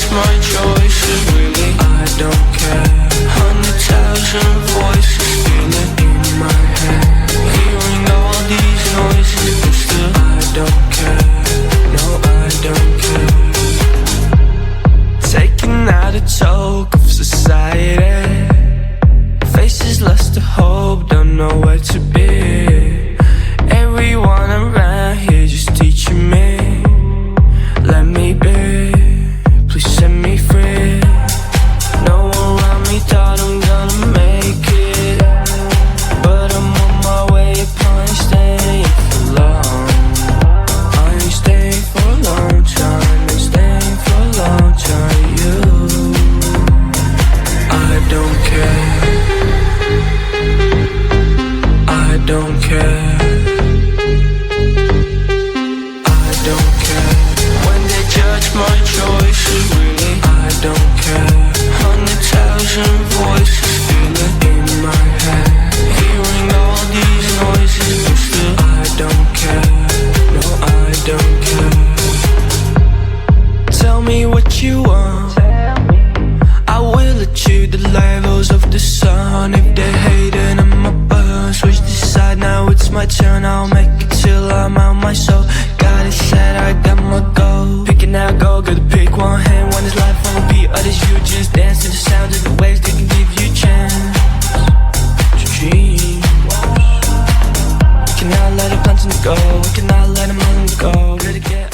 judge my choices, really I don't care. 100,000 voices feeling in my head, hearing all these noises, but still I don't care. No, I don't care. Taking out a toke of society, faces lost to hope, don't know where to be. Everyone around here just teaching me, let me be, please set me free. No one around me thought I'm gonna make it, but I'm on my way up, I ain't staying for long. I ain't staying for a long time, ain't staying for a long time. You, I don't care, I don't care, I don't care. When they judge my choices, really I don't care. 100,000 voices feeling in my head, hearing all these noises, but still I don't care. No, I don't care. Tell me what you want, I will achieve the levels of the sun. If they're hating on my burn, switch the side, now it's my turn. I'll make it till I'm out my soul. Got it set, I got my goal. Picking out gold, gotta pick one hand. One is life on a beat, others you just dance to the sounds of the waves. They can give you a chance to dream. We cannot let it plans go, we cannot let them go. Gotta get